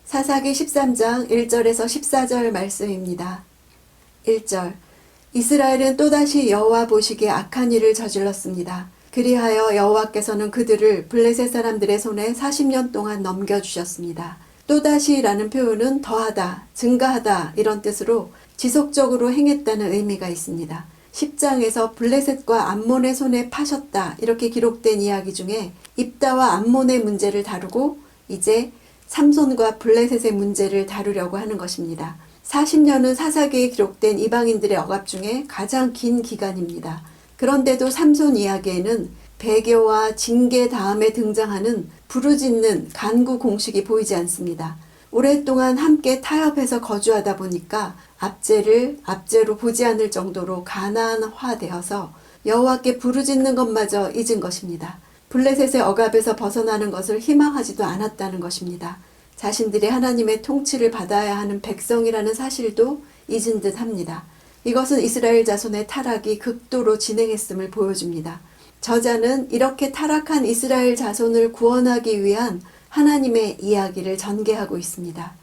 사사기 13장 1절에서 14절 말씀입니다. 1절. 이스라엘은 또다시 여호와 보시기에 악한 일을 저질렀습니다. 그리하여 여호와께서는 그들을 블레셋 사람들의 손에 40년 동안 넘겨주셨습니다. 또다시라는 표현은 더하다, 증가하다 이런 뜻으로 지속적으로 행했다는 의미가 있습니다. 10장에서 블레셋과 암몬의 손에 파셨다 이렇게 기록된 이야기 중에 입다와 암몬의 문제를 다루고 이제 삼손과 블레셋의 문제를 다루려고 하는 것입니다. 40년은 사사기에 기록된 이방인들의 억압 중에 가장 긴 기간입니다. 그런데도 삼손 이야기에는 배교와 징계 다음에 등장하는 부르짖는 간구 공식이 보이지 않습니다. 오랫동안 함께 타협해서 거주하다 보니까 압제를 압제로 보지 않을 정도로 가난화되어서 여호와께 부르짖는 것마저 잊은 것입니다. 블레셋의 억압에서 벗어나는 것을 희망하지도 않았다는 것입니다. 자신들이 하나님의 통치를 받아야 하는 백성이라는 사실도 잊은 듯 합니다. 이것은 이스라엘 자손의 타락이 극도로 진행했음을 보여줍니다. 저자는 이렇게 타락한 이스라엘 자손을 구원하기 위한 하나님의 이야기를 전개하고 있습니다.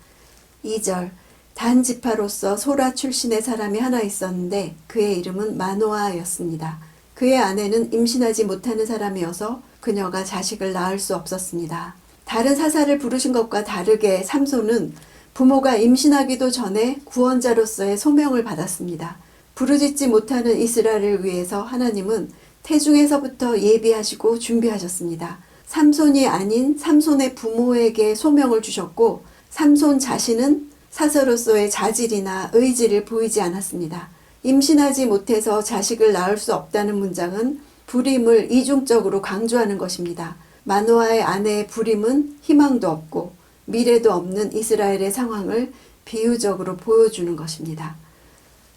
2절. 단 지파로서 소라 출신의 사람이 하나 있었는데 그의 이름은 마노아였습니다. 그의 아내는 임신하지 못하는 사람이어서 그녀가 자식을 낳을 수 없었습니다. 다른 사사를 부르신 것과 다르게 삼손은 부모가 임신하기도 전에 구원자로서의 소명을 받았습니다. 부르짖지 못하는 이스라엘을 위해서 하나님은 태중에서부터 예비하시고 준비하셨습니다. 삼손이 아닌 삼손의 부모에게 소명을 주셨고 삼손 자신은 사사로서의 자질이나 의지를 보이지 않았습니다. 임신하지 못해서 자식을 낳을 수 없다는 문장은 불임을 이중적으로 강조하는 것입니다. 마노아의 아내의 불임은 희망도 없고 미래도 없는 이스라엘의 상황을 비유적으로 보여주는 것입니다.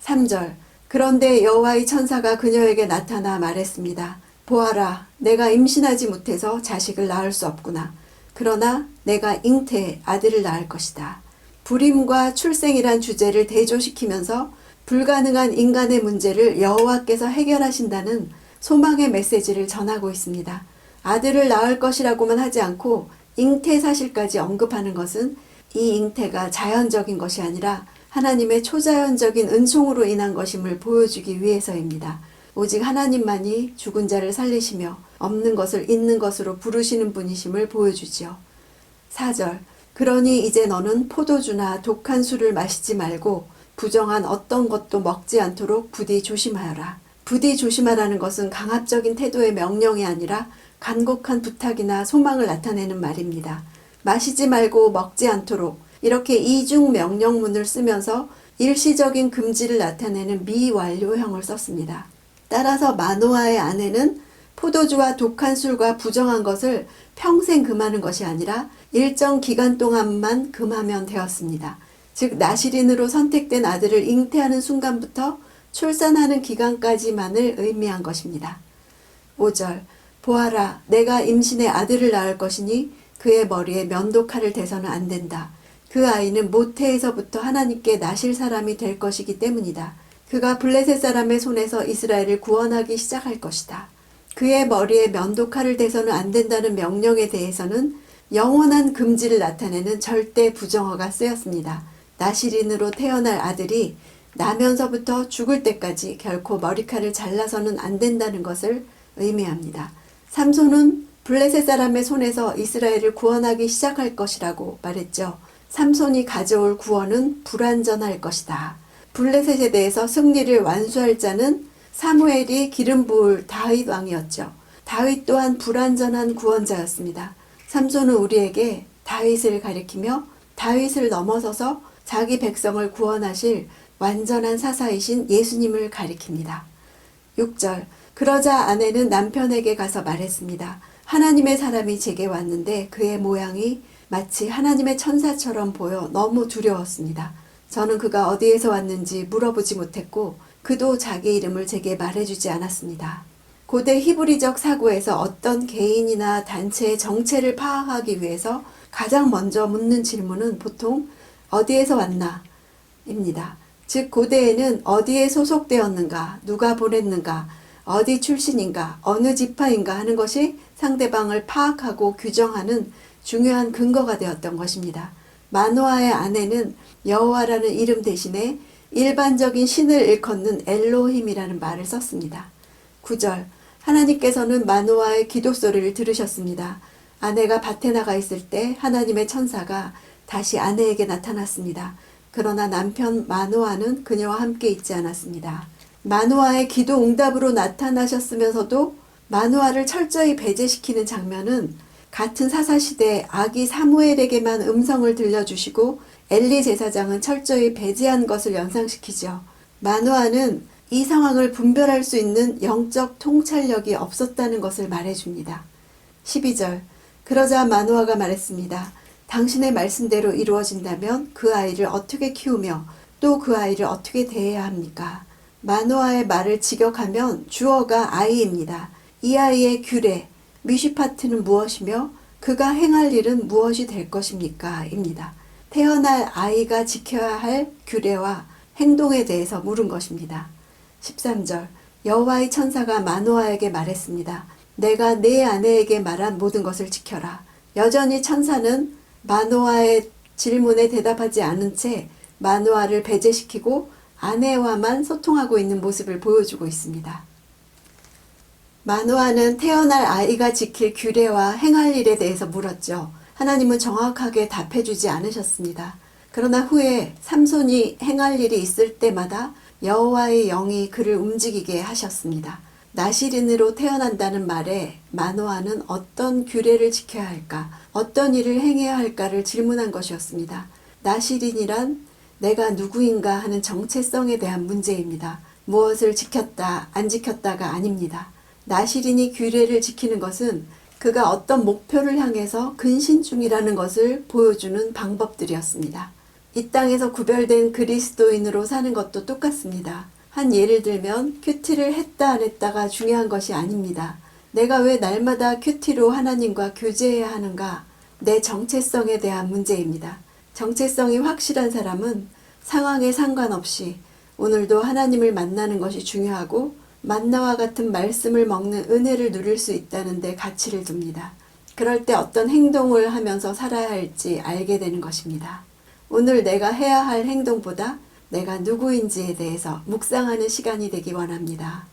3절. 그런데 여호와의 천사가 그녀에게 나타나 말했습니다. 보아라, 내가 임신하지 못해서 자식을 낳을 수 없구나. 그러나 내가 잉태해 아들을 낳을 것이다. 불임과 출생이란 주제를 대조시키면서 불가능한 인간의 문제를 여호와께서 해결하신다는 소망의 메시지를 전하고 있습니다. 아들을 낳을 것이라고만 하지 않고 잉태 사실까지 언급하는 것은 이 잉태가 자연적인 것이 아니라 하나님의 초자연적인 은총으로 인한 것임을 보여주기 위해서입니다. 오직 하나님만이 죽은 자를 살리시며 없는 것을 있는 것으로 부르시는 분이심을 보여주지요. 4절. 그러니 이제 너는 포도주나 독한 술을 마시지 말고 부정한 어떤 것도 먹지 않도록 부디 조심하여라. 부디 조심하라는 것은 강압적인 태도의 명령이 아니라 간곡한 부탁이나 소망을 나타내는 말입니다. 마시지 말고 먹지 않도록 이렇게 이중 명령문을 쓰면서 일시적인 금지를 나타내는 미완료형을 썼습니다. 따라서 마노아의 아내는 포도주와 독한 술과 부정한 것을 평생 금하는 것이 아니라 일정 기간 동안만 금하면 되었습니다. 즉 나실인으로 선택된 아들을 잉태하는 순간부터 출산하는 기간까지만을 의미한 것입니다. 5절. 보아라, 내가 임신해 아들을 낳을 것이니 그의 머리에 면도칼을 대서는 안 된다. 그 아이는 모태에서부터 하나님께 나실 사람이 될 것이기 때문이다. 그가 블레셋 사람의 손에서 이스라엘을 구원하기 시작할 것이다. 그의 머리에 면도칼을 대서는 안 된다는 명령에 대해서는 영원한 금지를 나타내는 절대 부정어가 쓰였습니다. 나실인으로 태어날 아들이 나면서부터 죽을 때까지 결코 머리칼을 잘라서는 안 된다는 것을 의미합니다. 삼손은 블레셋 사람의 손에서 이스라엘을 구원하기 시작할 것이라고 말했죠. 삼손이 가져올 구원은 불완전할 것이다. 블레셋에 대해서 승리를 완수할 자는 사무엘이 기름 부을 다윗 왕이었죠. 다윗 또한 불완전한 구원자였습니다. 삼손은 우리에게 다윗을 가리키며 다윗을 넘어서서 자기 백성을 구원하실 완전한 사사이신 예수님을 가리킵니다. 6절. 그러자 아내는 남편에게 가서 말했습니다. 하나님의 사람이 제게 왔는데 그의 모양이 마치 하나님의 천사처럼 보여 너무 두려웠습니다. 저는 그가 어디에서 왔는지 물어보지 못했고 그도 자기 이름을 제게 말해주지 않았습니다. 고대 히브리적 사고에서 어떤 개인이나 단체의 정체를 파악하기 위해서 가장 먼저 묻는 질문은 보통 어디에서 왔나? 입니다. 즉 고대에는 어디에 소속되었는가, 누가 보냈는가, 어디 출신인가, 어느 지파인가 하는 것이 상대방을 파악하고 규정하는 중요한 근거가 되었던 것입니다. 마노아의 아내는 여호와라는 이름 대신에 일반적인 신을 일컫는 엘로힘이라는 말을 썼습니다. 9절. 하나님께서는 마노아의 기도 소리를 들으셨습니다. 아내가 밭에 나가 있을 때 하나님의 천사가 다시 아내에게 나타났습니다. 그러나 남편 마노아는 그녀와 함께 있지 않았습니다. 마노아의 기도 응답으로 나타나셨으면서도 마노아를 철저히 배제시키는 장면은 같은 사사시대 아기 사무엘에게만 음성을 들려주시고 엘리 제사장은 철저히 배제한 것을 연상시키죠. 마노아는 이 상황을 분별할 수 있는 영적 통찰력이 없었다는 것을 말해줍니다. 12절. 그러자 마노아가 말했습니다. 당신의 말씀대로 이루어진다면 그 아이를 어떻게 키우며 또 그 아이를 어떻게 대해야 합니까? 마노아의 말을 직역하면 주어가 아이입니다. 이 아이의 규례, 미슈파트는 무엇이며 그가 행할 일은 무엇이 될 것입니까? 입니다. 태어날 아이가 지켜야 할 규례와 행동에 대해서 물은 것입니다. 13절. 여호와의 천사가 마노아에게 말했습니다. 내가 내 아내에게 말한 모든 것을 지켜라. 여전히 천사는 마노아의 질문에 대답하지 않은 채 마노아를 배제시키고 아내와만 소통하고 있는 모습을 보여주고 있습니다. 마노아는 태어날 아이가 지킬 규례와 행할 일에 대해서 물었죠. 하나님은 정확하게 답해주지 않으셨습니다. 그러나 후에 삼손이 행할 일이 있을 때마다 여호와의 영이 그를 움직이게 하셨습니다. 나실인으로 태어난다는 말에 마노아는 어떤 규례를 지켜야 할까, 어떤 일을 행해야 할까를 질문한 것이었습니다. 나실인이란 내가 누구인가 하는 정체성에 대한 문제입니다. 무엇을 지켰다, 안 지켰다가 아닙니다. 나실인이 규례를 지키는 것은 그가 어떤 목표를 향해서 근신 중이라는 것을 보여주는 방법들이었습니다. 이 땅에서 구별된 그리스도인으로 사는 것도 똑같습니다. 한 예를 들면 큐티를 했다 안 했다가 중요한 것이 아닙니다. 내가 왜 날마다 큐티로 하나님과 교제해야 하는가? 내 정체성에 대한 문제입니다. 정체성이 확실한 사람은 상황에 상관없이 오늘도 하나님을 만나는 것이 중요하고 만나와 같은 말씀을 먹는 은혜를 누릴 수 있다는 데 가치를 둡니다. 그럴 때 어떤 행동을 하면서 살아야 할지 알게 되는 것입니다. 오늘 내가 해야 할 행동보다 내가 누구인지에 대해서 묵상하는 시간이 되기 원합니다.